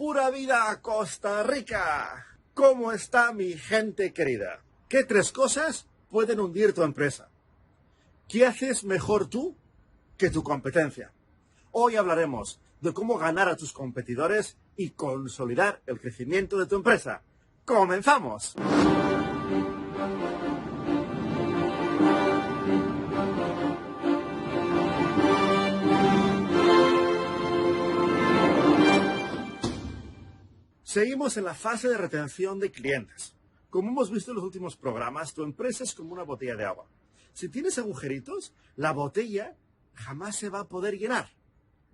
Pura vida Costa Rica. ¿Cómo está mi gente querida? ¿Qué tres cosas pueden hundir tu empresa? ¿Qué haces mejor tú que tu competencia? Hoy hablaremos de cómo ganar a tus competidores y consolidar el crecimiento de tu empresa. ¡Comenzamos! Seguimos en la fase de retención de clientes. Como hemos visto en los últimos programas, tu empresa es como una botella de agua. Si tienes agujeritos, la botella jamás se va a poder llenar.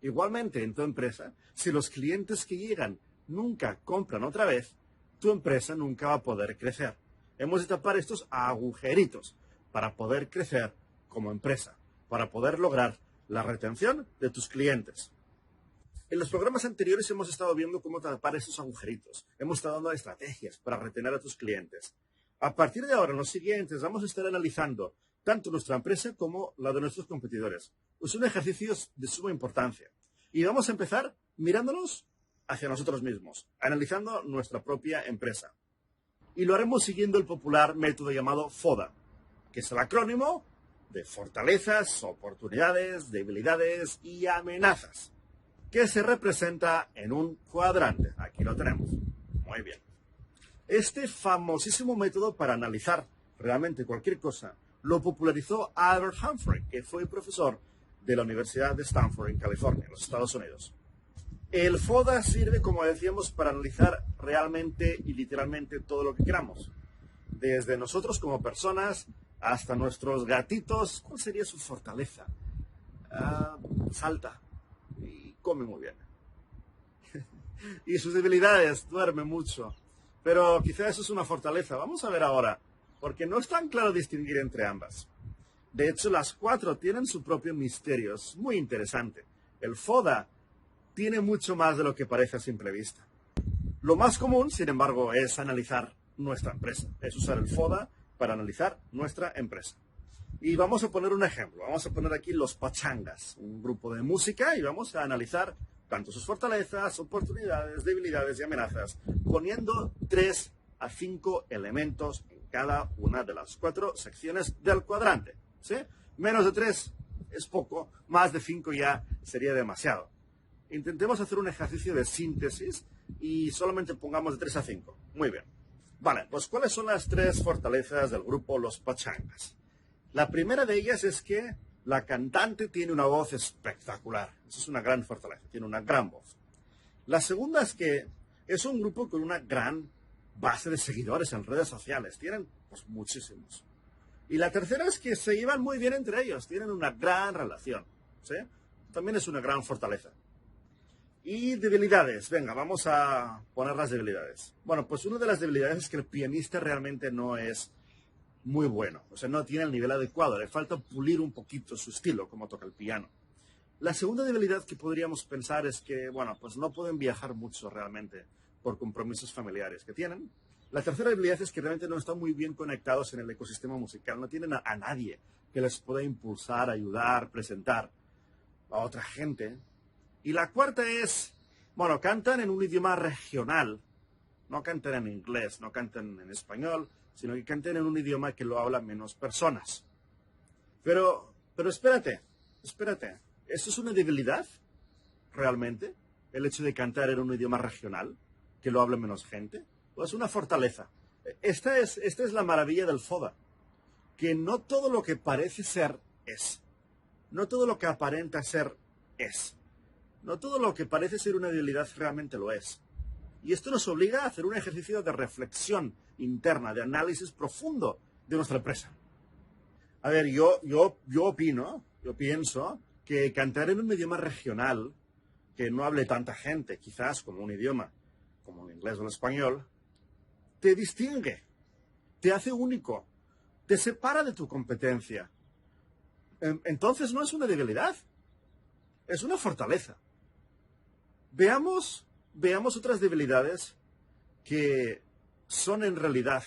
Igualmente, en tu empresa, si los clientes que llegan nunca compran otra vez, tu empresa nunca va a poder crecer. Hemos de tapar estos agujeritos para poder crecer como empresa, para poder lograr la retención de tus clientes. En los programas anteriores hemos estado viendo cómo tapar esos agujeritos. Hemos estado dando estrategias para retener a tus clientes. A partir de ahora, en los siguientes, vamos a estar analizando tanto nuestra empresa como la de nuestros competidores. Es un ejercicio de suma importancia. Y vamos a empezar mirándonos hacia nosotros mismos, analizando nuestra propia empresa. Y lo haremos siguiendo el popular método llamado FODA, que es el acrónimo de fortalezas, oportunidades, debilidades y amenazas, que se representa en un cuadrante. Aquí lo tenemos. Muy bien. Este famosísimo método para analizar realmente cualquier cosa lo popularizó Albert Humphrey, que fue profesor de la Universidad de Stanford en California, en los Estados Unidos. El FODA sirve, como decíamos, para analizar realmente y literalmente todo lo que queramos. Desde nosotros como personas hasta nuestros gatitos. ¿Cuál sería su fortaleza? Salta y come muy bien. Y sus debilidades, duerme mucho. Pero quizá eso es una fortaleza. Vamos a ver ahora, porque no es tan claro distinguir entre ambas. De hecho, las cuatro tienen su propio misterio. Es muy interesante. El FODA tiene mucho más de lo que parece a simple vista. Lo más común, sin embargo, es analizar nuestra empresa. Es usar el FODA para analizar nuestra empresa. Y vamos a poner un ejemplo. Vamos a poner aquí los Pachangas, un grupo de música, y vamos a analizar tanto sus fortalezas, oportunidades, debilidades y amenazas, poniendo 3 a 5 elementos en cada una de las 4 secciones del cuadrante. ¿Sí? Menos de 3 es poco, más de 5 ya sería demasiado. Intentemos hacer un ejercicio de síntesis y solamente pongamos de 3 a 5. Muy bien. Vale, pues ¿cuáles son las 3 fortalezas del grupo Los Pachangas? La primera de ellas es que la cantante tiene una voz espectacular. Eso es una gran fortaleza, tiene una gran voz. La segunda es que es un grupo con una gran base de seguidores en redes sociales. Tienen pues muchísimos. Y la tercera es que se llevan muy bien entre ellos. Tienen una gran relación. ¿Sí? También es una gran fortaleza. Y debilidades. Venga, vamos a poner las debilidades. Bueno, pues una de las debilidades es que el pianista realmente no es muy bueno. O sea, no tiene el nivel adecuado. Le falta pulir un poquito su estilo, como toca el piano. La segunda debilidad que podríamos pensar es que, bueno, pues no pueden viajar mucho realmente por compromisos familiares que tienen. La tercera debilidad es que realmente no están muy bien conectados en el ecosistema musical. No tienen a nadie que les pueda impulsar, ayudar, presentar a otra gente. Y la cuarta es, bueno, cantan en un idioma regional. No cantan en inglés, no cantan en español, sino que cantan en un idioma que lo hablan menos personas. Pero espérate. ¿Eso es una debilidad? ¿Realmente? ¿El hecho de cantar en un idioma regional, que lo habla menos gente? ¿O es una fortaleza? Esta es la maravilla del FODA. Que no todo lo que parece ser es. No todo lo que aparenta ser es. No todo lo que parece ser una debilidad realmente lo es. Y esto nos obliga a hacer un ejercicio de reflexión interna, de análisis profundo de nuestra empresa. A ver, yo pienso que cantar en un idioma regional, que no hable tanta gente, quizás como un idioma, como el inglés o el español, te distingue, te hace único, te separa de tu competencia. Entonces no es una debilidad, es una fortaleza. Veamos otras debilidades que son en realidad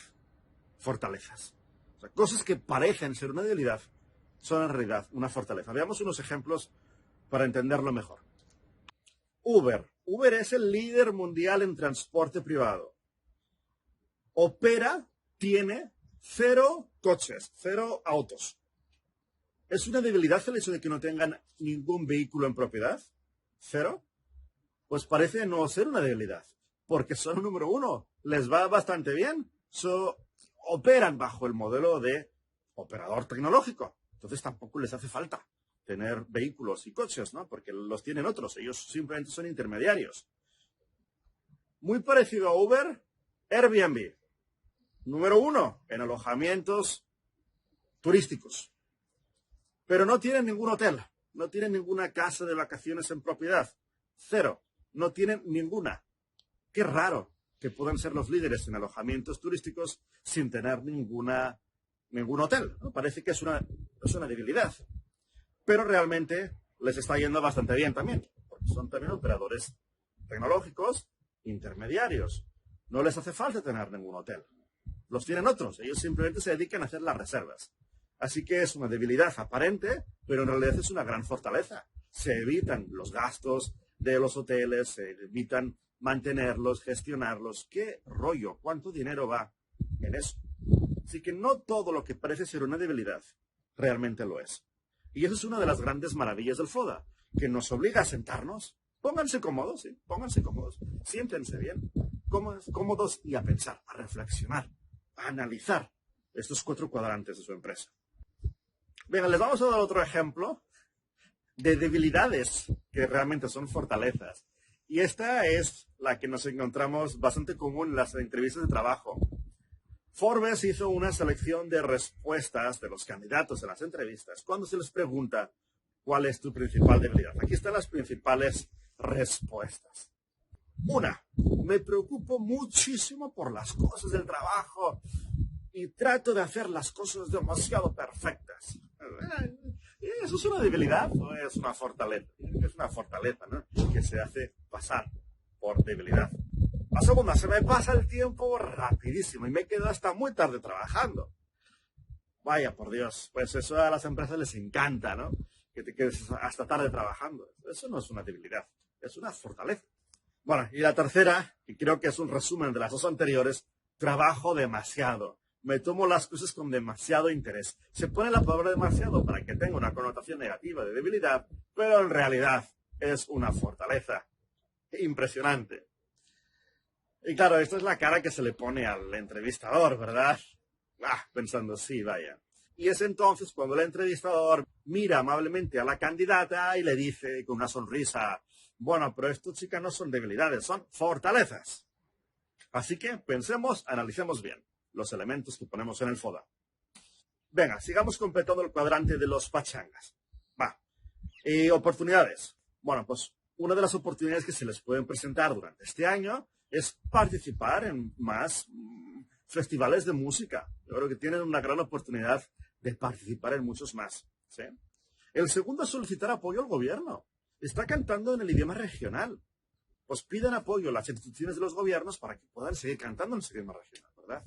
fortalezas. O sea, cosas que parecen ser una debilidad son en realidad una fortaleza. Veamos unos ejemplos para entenderlo mejor. Uber. Uber es el líder mundial en transporte privado. Tiene 0 coches, 0 autos. ¿Es una debilidad el hecho de que no tengan ningún vehículo en propiedad? ¿0? Pues parece no ser una debilidad, porque son el número 1. Les va bastante bien. Operan bajo el modelo de operador tecnológico. Entonces tampoco les hace falta tener vehículos y coches, ¿no? Porque los tienen otros. Ellos simplemente son intermediarios. Muy parecido a Uber, Airbnb. Número 1 en alojamientos turísticos. Pero no tienen ningún hotel. No tienen ninguna casa de vacaciones en propiedad. 0. No tienen ninguna. Qué raro que puedan ser los líderes en alojamientos turísticos sin tener ningún hotel, ¿no? Parece que es una debilidad. Pero realmente les está yendo bastante bien también, porque son también operadores tecnológicos intermediarios. No les hace falta tener ningún hotel. Los tienen otros. Ellos simplemente se dedican a hacer las reservas. Así que es una debilidad aparente, pero en realidad es una gran fortaleza. Se evitan los gastos de los hoteles, se evitan mantenerlos, gestionarlos. ¿Qué rollo? ¿Cuánto dinero va en eso? Así que no todo lo que parece ser una debilidad realmente lo es. Y eso es una de las grandes maravillas del FODA, que nos obliga a sentarnos. Pónganse cómodos, ¿sí? Pónganse cómodos. Siéntense bien, cómodos y a pensar, a reflexionar, a analizar estos 4 cuadrantes de su empresa. Venga, les vamos a dar otro ejemplo de debilidades que realmente son fortalezas. Y esta es la que nos encontramos bastante común en las entrevistas de trabajo. Forbes hizo una selección de respuestas de los candidatos en las entrevistas cuando se les pregunta cuál es tu principal debilidad. Aquí están las principales respuestas. 1. Me preocupo muchísimo por las cosas del trabajo y trato de hacer las cosas demasiado perfectas. ¿Eso es una debilidad o es una fortaleza? Es una fortaleza, ¿no? Que se hace pasar por debilidad. La segunda, se me pasa el tiempo rapidísimo y me quedo hasta muy tarde trabajando. Vaya, por Dios, pues eso a las empresas les encanta, ¿no? Que te quedes hasta tarde trabajando. Eso no es una debilidad, es una fortaleza. Bueno, y la tercera, y creo que es un resumen de las 2 anteriores, trabajo demasiado. Me tomo las cosas con demasiado interés. Se pone la palabra demasiado para que tenga una connotación negativa de debilidad, pero en realidad es una fortaleza. Impresionante. Y claro, esta es la cara que se le pone al entrevistador, ¿verdad? Pensando, sí, vaya. Y es entonces cuando el entrevistador mira amablemente a la candidata y le dice con una sonrisa, bueno, pero esto, chicas, no son debilidades, son fortalezas. Así que pensemos, analicemos bien los elementos que ponemos en el FODA. Venga, sigamos completando el cuadrante de los pachangas. Oportunidades. Bueno, pues una de las oportunidades que se les pueden presentar durante este año es participar en más festivales de música. Yo creo que tienen una gran oportunidad de participar en muchos más, ¿sí? El segundo es solicitar apoyo al gobierno. Está cantando en el idioma regional. Pues piden apoyo a las instituciones de los gobiernos para que puedan seguir cantando en ese idioma regional, ¿verdad?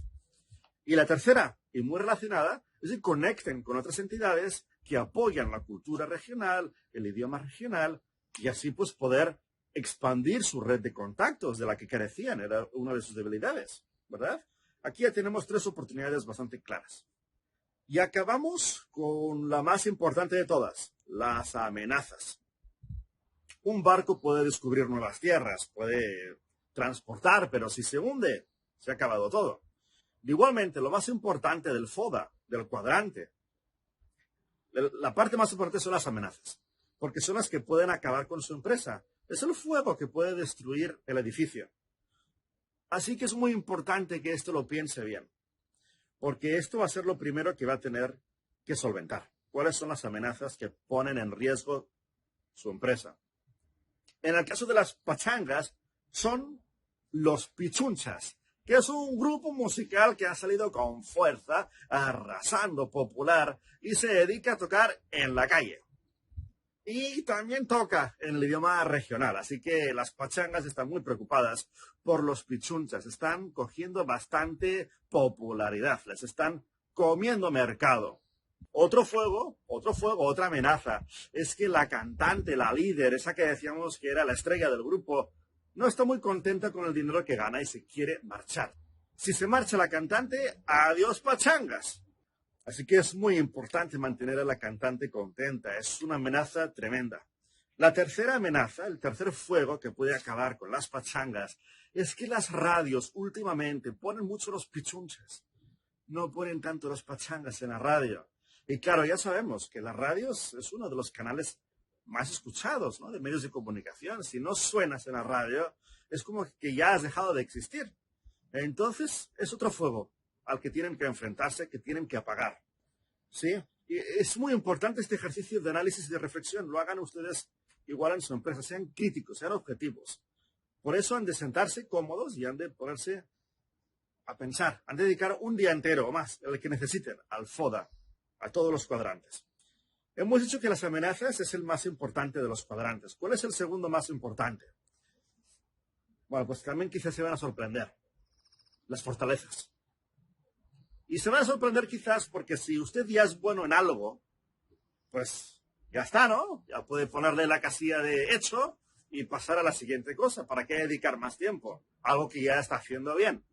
Y la tercera, y muy relacionada, es que conecten con otras entidades que apoyan la cultura regional, el idioma regional, y así pues poder expandir su red de contactos de la que carecían, era una de sus debilidades, ¿verdad? Aquí ya tenemos 3 oportunidades bastante claras. Y acabamos con la más importante de todas, las amenazas. Un barco puede descubrir nuevas tierras, puede transportar, pero si se hunde, se ha acabado todo. Igualmente, lo más importante del FODA, del cuadrante, la parte más importante son las amenazas, porque son las que pueden acabar con su empresa. Es el fuego que puede destruir el edificio. Así que es muy importante que esto lo piense bien, porque esto va a ser lo primero que va a tener que solventar. ¿Cuáles son las amenazas que ponen en riesgo su empresa? En el caso de las pachangas, son los pichunchas, que es un grupo musical que ha salido con fuerza, arrasando popular, y se dedica a tocar en la calle. Y también toca en el idioma regional, así que las pachangas están muy preocupadas por los pichunchas. Están cogiendo bastante popularidad, les están comiendo mercado. Otro fuego, otra amenaza, es que la cantante, la líder, esa que decíamos que era la estrella del grupo, no está muy contenta con el dinero que gana y se quiere marchar. Si se marcha la cantante, adiós pachangas. Así que es muy importante mantener a la cantante contenta. Es una amenaza tremenda. La tercera amenaza, el tercer fuego que puede acabar con las pachangas, es que las radios últimamente ponen mucho los pichunches. No ponen tanto las pachangas en la radio. Y claro, ya sabemos que las radios es uno de los canales más escuchados, ¿no?, de medios de comunicación. Si no suenas en la radio, es como que ya has dejado de existir. Entonces, es otro fuego al que tienen que enfrentarse, que tienen que apagar. ¿Sí? Y es muy importante este ejercicio de análisis y de reflexión. Lo hagan ustedes igual en su empresa. Sean críticos, sean objetivos. Por eso han de sentarse cómodos y han de ponerse a pensar. Han de dedicar un día entero o más, el que necesiten, al FODA, a todos los cuadrantes. Hemos dicho que las amenazas es el más importante de los cuadrantes. ¿Cuál es el segundo más importante? Bueno, pues también quizás se van a sorprender. Las fortalezas. Y se van a sorprender quizás porque si usted ya es bueno en algo, pues ya está, ¿no? Ya puede ponerle la casilla de hecho y pasar a la siguiente cosa. ¿Para qué dedicar más tiempo? Algo que ya está haciendo bien.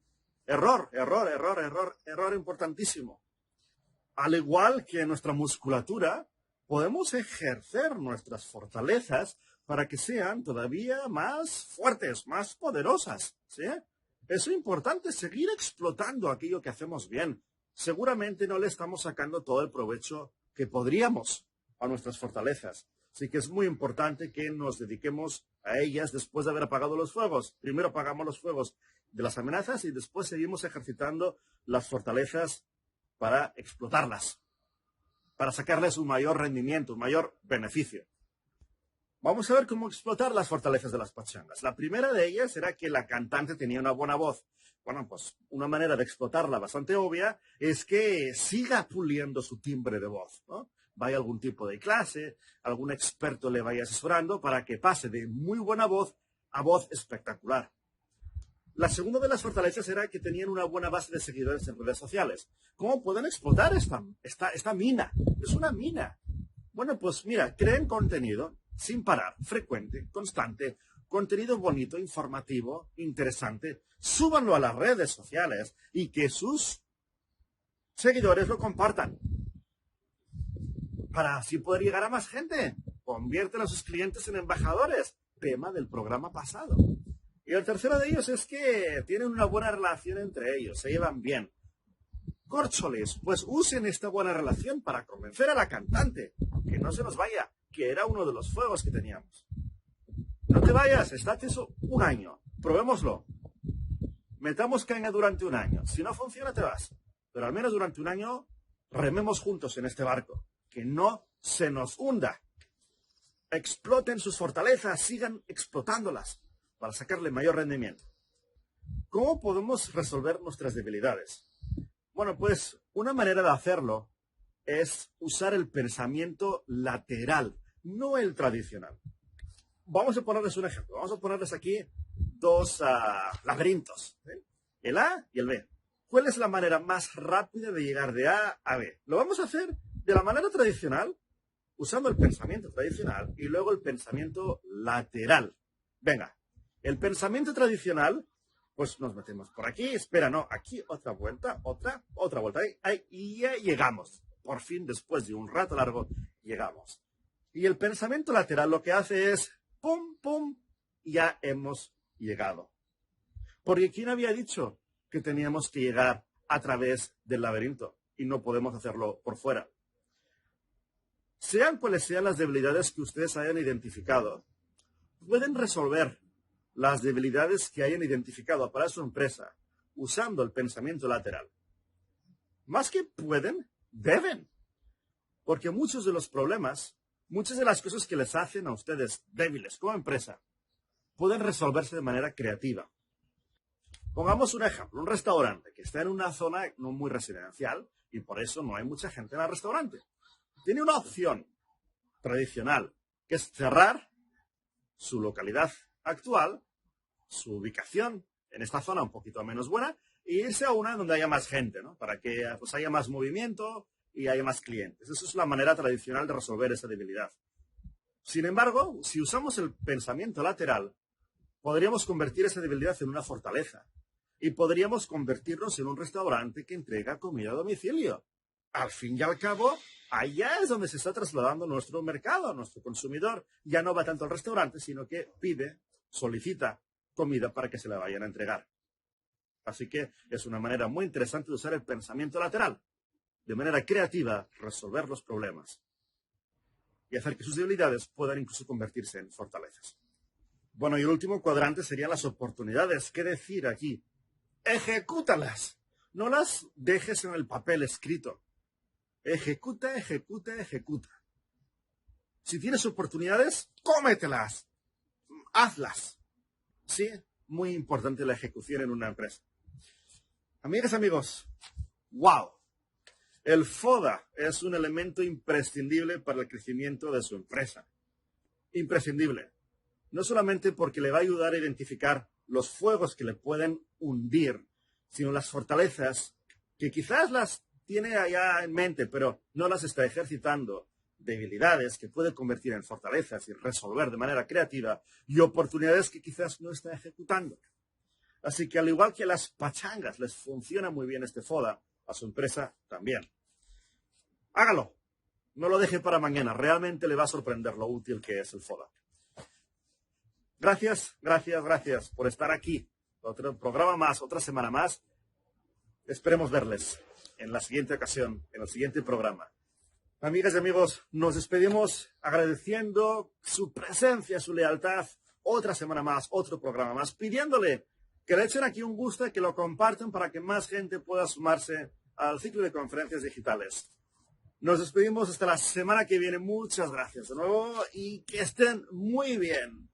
Error importantísimo. Al igual que en nuestra musculatura, podemos ejercer nuestras fortalezas para que sean todavía más fuertes, más poderosas, ¿sí? Es importante seguir explotando aquello que hacemos bien. Seguramente no le estamos sacando todo el provecho que podríamos a nuestras fortalezas. Así que es muy importante que nos dediquemos a ellas después de haber apagado los fuegos. Primero apagamos los fuegos de las amenazas y después seguimos ejercitando las fortalezas para explotarlas, para sacarles un mayor rendimiento, un mayor beneficio. Vamos a ver cómo explotar las fortalezas de las pachangas. La primera de ellas era que la cantante tenía una buena voz. Bueno, pues una manera de explotarla bastante obvia es que siga puliendo su timbre de voz, ¿no? Vaya a algún tipo de clase, algún experto le vaya asesorando para que pase de muy buena voz a voz espectacular. La segunda de las fortalezas era que tenían una buena base de seguidores en redes sociales. ¿Cómo pueden explotar esta mina? Es una mina. Bueno, pues mira, creen contenido sin parar, frecuente, constante, contenido bonito, informativo, interesante. Súbanlo a las redes sociales y que sus seguidores lo compartan. Para así poder llegar a más gente. Convierten a sus clientes en embajadores. Tema del programa pasado. Y el tercero de ellos es que tienen una buena relación entre ellos, se llevan bien. Córcholes, pues usen esta buena relación para convencer a la cantante, que no se nos vaya, que era uno de los fuegos que teníamos. No te vayas, estate eso un año, probémoslo. Metamos caña durante un año, si no funciona te vas. Pero al menos durante un año rememos juntos en este barco, que no se nos hunda. Exploten sus fortalezas, sigan explotándolas para sacarle mayor rendimiento. ¿Cómo podemos resolver nuestras debilidades? Bueno, pues una manera de hacerlo es usar el pensamiento lateral, no el tradicional. Vamos a ponerles un ejemplo. Vamos a ponerles aquí dos laberintos, ¿sí? El A y el B. ¿Cuál es la manera más rápida de llegar de A a B? Lo vamos a hacer de la manera tradicional, usando el pensamiento tradicional y luego el pensamiento lateral. Venga. El pensamiento tradicional, pues nos metemos por aquí, espera, no, aquí otra vuelta, otra vuelta, ahí, y ya llegamos. Por fin, después de un rato largo, llegamos. Y el pensamiento lateral lo que hace es, pum, pum, ya hemos llegado. Porque ¿quién había dicho que teníamos que llegar a través del laberinto y no podemos hacerlo por fuera? Sean cuales sean las debilidades que ustedes hayan identificado, pueden resolver las debilidades que hayan identificado para su empresa usando el pensamiento lateral. Más que pueden, deben. Porque muchos de los problemas, muchas de las cosas que les hacen a ustedes débiles como empresa, pueden resolverse de manera creativa. Pongamos un ejemplo, un restaurante que está en una zona no muy residencial y por eso no hay mucha gente en el restaurante. Tiene una opción tradicional, que es cerrar su localidad actual, su ubicación en esta zona un poquito menos buena, e irse a una donde haya más gente, ¿no? Para que pues, haya más movimiento y haya más clientes. Esa es la manera tradicional de resolver esa debilidad. Sin embargo, si usamos el pensamiento lateral, podríamos convertir esa debilidad en una fortaleza y podríamos convertirnos en un restaurante que entrega comida a domicilio. Al fin y al cabo, allá es donde se está trasladando nuestro mercado, nuestro consumidor. Ya no va tanto al restaurante, sino que pide, solicita comida para que se la vayan a entregar. Así que es una manera muy interesante de usar el pensamiento lateral, de manera creativa, resolver los problemas y hacer que sus debilidades puedan incluso convertirse en fortalezas. Bueno, y el último cuadrante serían las oportunidades. ¿Qué decir aquí? Ejecútalas. No las dejes en el papel escrito. Ejecuta, ejecuta, ejecuta. Si tienes oportunidades, cómetelas. Hazlas. Sí, muy importante la ejecución en una empresa. Amigas, amigos, ¡wow! El FODA es un elemento imprescindible para el crecimiento de su empresa. Imprescindible. No solamente porque le va a ayudar a identificar los fuegos que le pueden hundir, sino las fortalezas que quizás las tiene allá en mente, pero no las está ejercitando. Debilidades que puede convertir en fortalezas y resolver de manera creativa, y oportunidades que quizás no está ejecutando. Así que al igual que a las pachangas les funciona muy bien este FODA, a su empresa también. Hágalo. No lo deje para mañana. Realmente le va a sorprender lo útil que es el FODA. Gracias, gracias, gracias por estar aquí. Otro programa más, otra semana más. Esperemos verles en la siguiente ocasión, en el siguiente programa. Amigas y amigos, nos despedimos agradeciendo su presencia, su lealtad. Otra semana más, otro programa más, pidiéndole que le echen aquí un gusto y que lo compartan para que más gente pueda sumarse al ciclo de conferencias digitales. Nos despedimos hasta la semana que viene. Muchas gracias de nuevo y que estén muy bien.